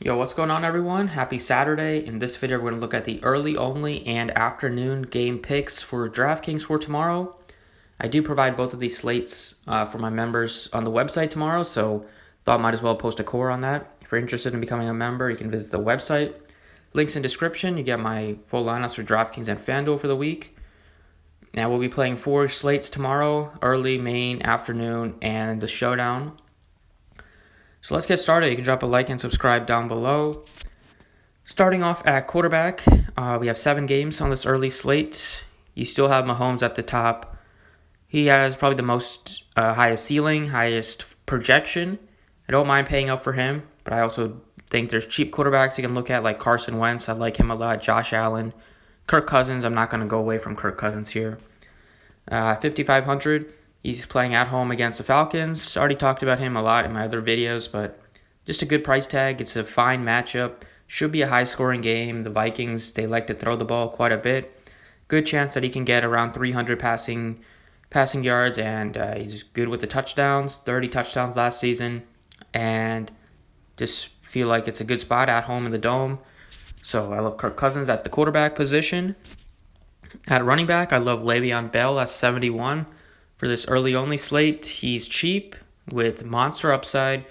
Yo, what's going on, everyone? Happy Saturday. In this video, we're going to look at the early only and afternoon game picks for Draftkings for tomorrow. I do provide both of these slates for my members on the website tomorrow, so thought might as well post a core on that. If you're interested in becoming a member, you can visit the website. Links in description. You get my full lineups for Draftkings and FanDuel for the week. Now we'll be playing 4 slates tomorrow, early, main, afternoon, and the showdown. So let's get started. You can drop a like and subscribe down below. Starting off at quarterback, we have 7 games on this early slate. You still have Mahomes at the top. He has probably the most highest ceiling, highest projection. I don't mind paying up for him, but I also think there's cheap quarterbacks you can look at like Carson Wentz. I like him a lot. Josh Allen. Kirk Cousins. I'm not going to go away from Kirk Cousins here. 5,500. He's playing at home against the Falcons. Already talked about him a lot in my other videos, but just a good price tag. It's a fine matchup. Should be a high-scoring game. The Vikings, they like to throw the ball quite a bit. Good chance that he can get around 300 passing yards, and he's good with the touchdowns. 30 touchdowns last season, and just feel like it's a good spot at home in the Dome. So I love Kirk Cousins at the quarterback position. At running back, I love Le'Veon Bell at 71. For this early-only slate, he's cheap with monster upside.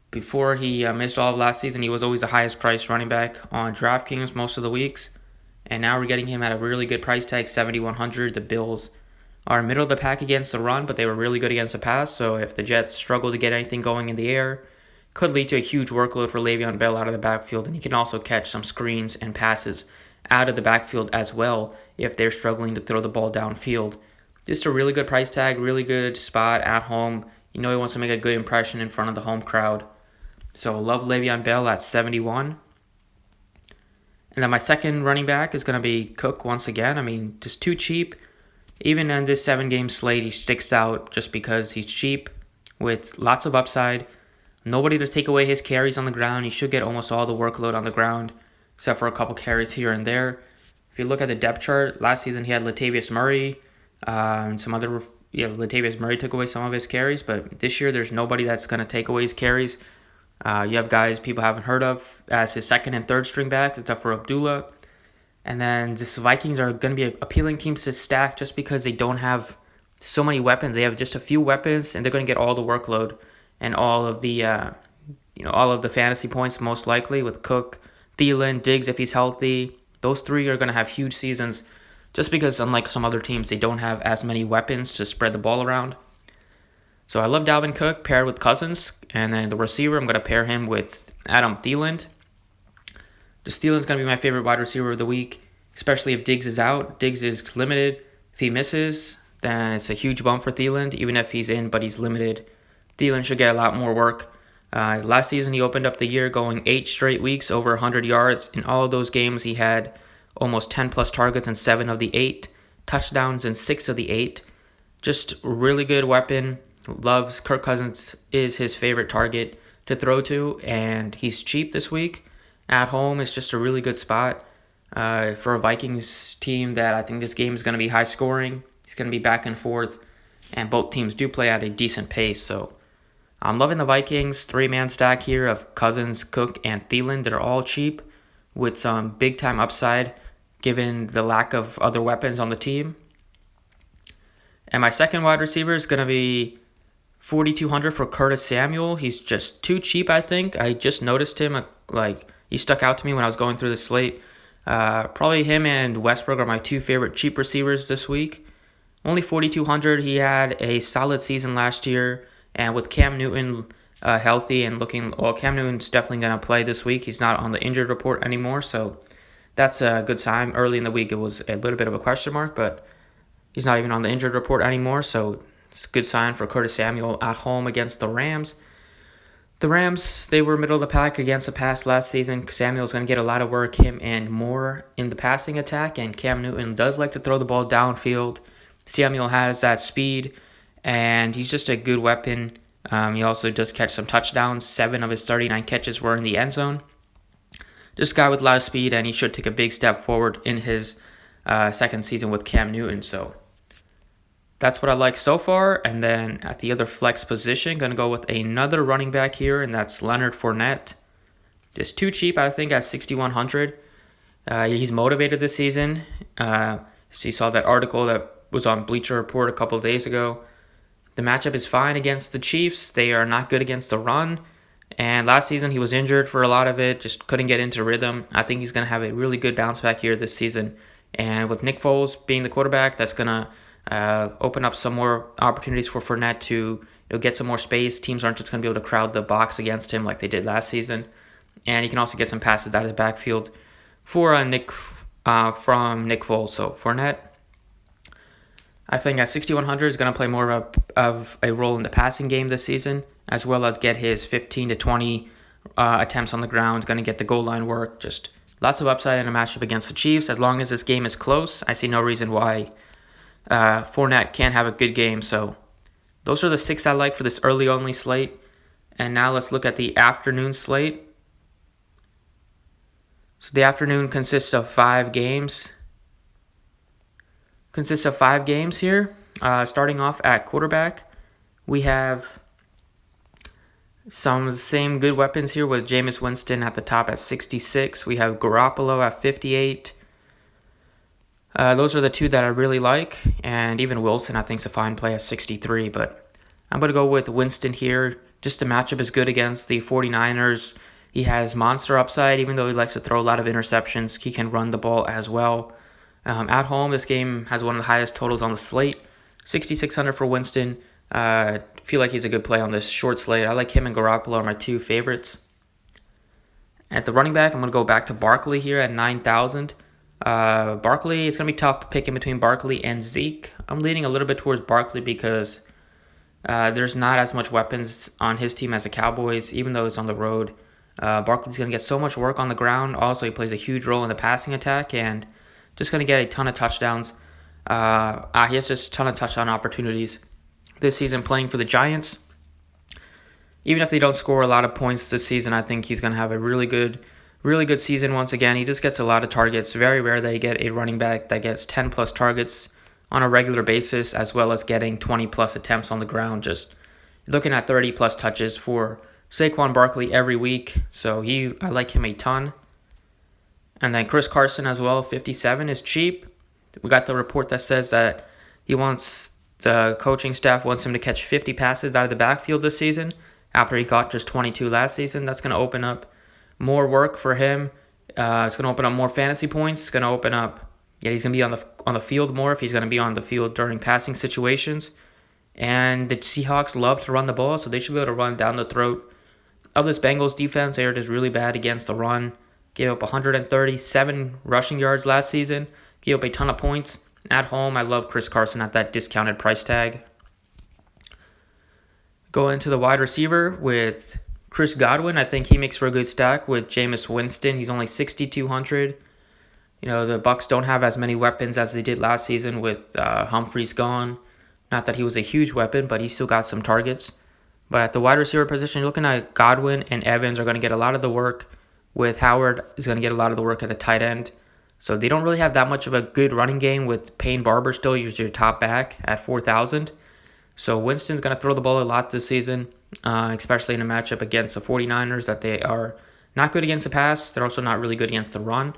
Before he missed all of last season, he was always the highest-priced running back on Draftkings most of the weeks. And now we're getting him at a really good price tag, $7,100. The Bills are middle of the pack against the run, but they were really good against the pass. So if the Jets struggle to get anything going in the air, could lead to a huge workload for Le'Veon Bell out of the backfield. And he can also catch some screens and passes out of the backfield as well if they're struggling to throw the ball downfield. Just a really good price tag, really good spot at home. You know he wants to make a good impression in front of the home crowd. So love Le'Veon Bell at 71. And then my second running back is going to be Cook once again. I mean, just too cheap. Even in this 7-game slate, he sticks out just because he's cheap with lots of upside. Nobody to take away his carries on the ground. He should get almost all the workload on the ground, except for a couple carries here and there. If you look at the depth chart, last season he had Latavius Murray, and Latavius Murray took away some of his carries, but this year there's nobody that's going to take away his carries. You have guys people haven't heard of as his second and third string backs, except for Abdullah. And then the Vikings are going to be appealing teams to stack just because they don't have so many weapons. They have just a few weapons, and they're going to get all the workload and all of the fantasy points most likely with Cook, Thielen, Diggs if he's healthy. Those 3 are going to have huge seasons. Just because, unlike some other teams, they don't have as many weapons to spread the ball around. So I love Dalvin Cook paired with Cousins. And then the receiver, I'm going to pair him with Adam Thielen. Just Thielen's going to be my favorite wide receiver of the week, especially if Diggs is out. Diggs is limited. If he misses, then it's a huge bump for Thielen. Even if he's in, but he's limited, Thielen should get a lot more work. Last season, he opened up the year going 8 straight weeks over 100 yards. In all of those games, he had almost 10-plus targets in 7 of the 8, touchdowns in 6 of the 8. Just really good weapon. Loves Kirk Cousins is his favorite target to throw to, and he's cheap this week. At home is just a really good spot for a Vikings team that I think this game is going to be high scoring. It's going to be back and forth, and both teams do play at a decent pace. So I'm loving the Vikings 3-man stack here of Cousins, Cook, and Thielen. They're all cheap with some big-time upside given the lack of other weapons on the team. And my second wide receiver is going to be 4,200 for Curtis Samuel. He's just too cheap, I think. I just noticed him, he stuck out to me when I was going through the slate. Probably him and Westbrook are my 2 favorite cheap receivers this week. Only 4,200. He had a solid season last year, and with Cam Newton healthy and Cam Newton's definitely going to play this week. He's not on the injured report anymore, so that's a good sign. Early in the week, it was a little bit of a question mark, but he's not even on the injured report anymore, so it's a good sign for Curtis Samuel at home against the Rams. The Rams, they were middle of the pack against the pass last season. Samuel's going to get a lot of work, him and Moore in the passing attack, and Cam Newton does like to throw the ball downfield. Samuel has that speed, and he's just a good weapon. He also does catch some touchdowns. 7 of his 39 catches were in the end zone. This guy with a lot of speed, and he should take a big step forward in his second season with Cam Newton. So that's what I like so far. And then at the other flex position, going to go with another running back here, and that's Leonard Fournette. Just too cheap, I think, at 6,100. He's motivated this season. So you saw that article that was on Bleacher Report a couple of days ago. The matchup is fine against the Chiefs. They are not good against the run. And last season, he was injured for a lot of it, just couldn't get into rhythm. I think he's going to have a really good bounce back here this season. And with Nick Foles being the quarterback, that's going to open up some more opportunities for Fournette to get some more space. Teams aren't just going to be able to crowd the box against him like they did last season. And he can also get some passes out of the backfield for from Nick Foles. So Fournette, I think at 6,100 is going to play more of a role in the passing game this season, as well as get his 15 to 20 attempts on the ground, going to get the goal line work. Just lots of upside in a matchup against the Chiefs. As long as this game is close, I see no reason why Fournette can't have a good game. So those are the 6 I like for this early-only slate. And now let's look at the afternoon slate. So the afternoon consists of 5 games. Here. Starting off at quarterback, we have some same good weapons here with Jameis Winston at the top at 66. We have Garoppolo at 58. Those are the 2 that I really like, and even Wilson I think is a fine play at 63. But I'm going to go with Winston here. Just the matchup is good against the 49ers. He has monster upside, even though he likes to throw a lot of interceptions. He can run the ball as well. At home, this game has one of the highest totals on the slate, 6,600 for Winston. I feel like he's a good play on this short slate. I like him and Garoppolo are my 2 favorites. At the running back, I'm going to go back to Barkley here at 9,000. Barkley, it's going to be tough picking between Barkley and Zeke. I'm leaning a little bit towards Barkley because there's not as much weapons on his team as the Cowboys, even though it's on the road. Barkley's going to get so much work on the ground. Also, he plays a huge role in the passing attack and just going to get a ton of touchdowns. He has just a ton of touchdown opportunities this season playing for the Giants. Even if they don't score a lot of points this season, I think he's going to have a really good season once again. He just gets a lot of targets. Very rare that you get a running back that gets 10-plus targets on a regular basis, as well as getting 20-plus attempts on the ground. Just looking at 30-plus touches for Saquon Barkley every week. So I like him a ton. And then Chris Carson as well, 57 is cheap. We got the report that says that the coaching staff wants him to catch 50 passes out of the backfield this season after he got just 22 last season. That's going to open up more work for him. It's going to open up more fantasy points. It's going to open up, he's going to be on the field more if he's going to be on the field during passing situations. And the Seahawks love to run the ball, so they should be able to run down the throat of this Bengals defense. They are just really bad against the run. Gave up 137 rushing yards last season. Gave up a ton of points. At home, I love Chris Carson at that discounted price tag. Going to the wide receiver with Chris Godwin. I think he makes for a good stack with Jameis Winston. He's only 6,200. The Bucs don't have as many weapons as they did last season with Humphreys gone. Not that he was a huge weapon, but he still got some targets. But at the wide receiver position, you're looking at Godwin and Evans are going to get a lot of the work, with Howard is going to get a lot of the work at the tight end. So they don't really have that much of a good running game with Payne Barber still your top back at 4,000. So Winston's going to throw the ball a lot this season, especially in a matchup against the 49ers that they are not good against the pass. They're also not really good against the run.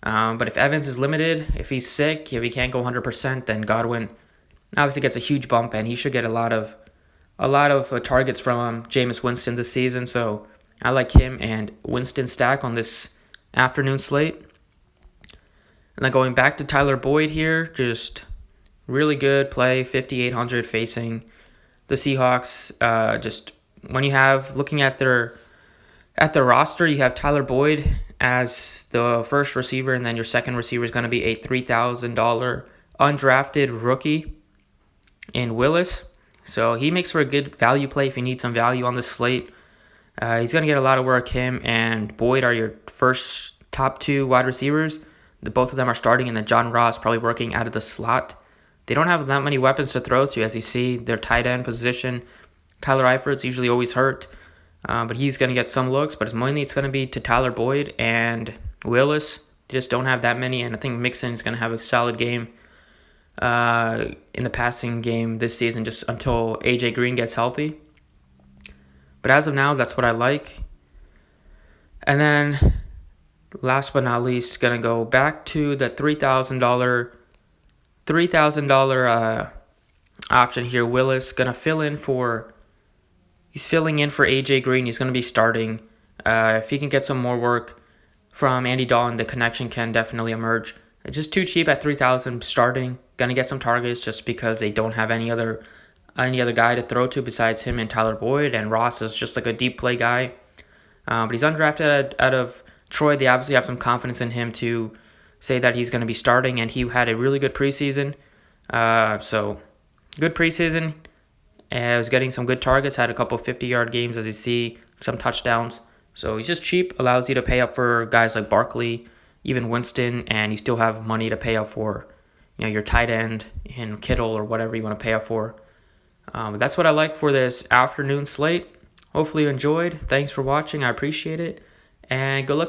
But if Evans is limited, if he's sick, if he can't go 100%, then Godwin obviously gets a huge bump, and he should get a lot of targets from Jameis Winston this season. So I like him and Winston stack on this afternoon slate. And then going back to Tyler Boyd here, just really good play, 5,800 facing the Seahawks. Just when you have, looking at their roster, you have Tyler Boyd as the first receiver, and then your second receiver is going to be a $3,000 undrafted rookie in Willis. So he makes for a good value play if you need some value on this slate. He's going to get a lot of work. Him and Boyd are your first top 2 wide receivers. Both of them are starting, and then John Ross probably working out of the slot. They don't have that many weapons to throw to, as you see. Their tight end position, Tyler Eifert's usually always hurt, but he's going to get some looks. But mainly it's going to be to Tyler Boyd and Willis. They just don't have that many, and I think Mixon is going to have a solid game in the passing game this season, just until AJ Green gets healthy. But as of now, that's what I like. And then, last but not least, gonna go back to the $3,000 option here. Willis gonna he's filling in for AJ Green. He's gonna be starting. If he can get some more work from Andy Dalton, the connection can definitely emerge. It's just too cheap at 3,000 starting. Gonna get some targets just because they don't have any other guy to throw to besides him and Tyler Boyd, and Ross is just like a deep play guy. But he's undrafted out of Troy. They obviously have some confidence in him to say that he's going to be starting, and he had a really good preseason. So good preseason. Was getting some good targets, had a couple 50-yard games, as you see, some touchdowns. So he's just cheap, allows you to pay up for guys like Barkley, even Winston, and you still have money to pay up for, your tight end in Kittle or whatever you want to pay up for. But that's what I like for this afternoon slate. Hopefully you enjoyed. Thanks for watching. I appreciate it. And good luck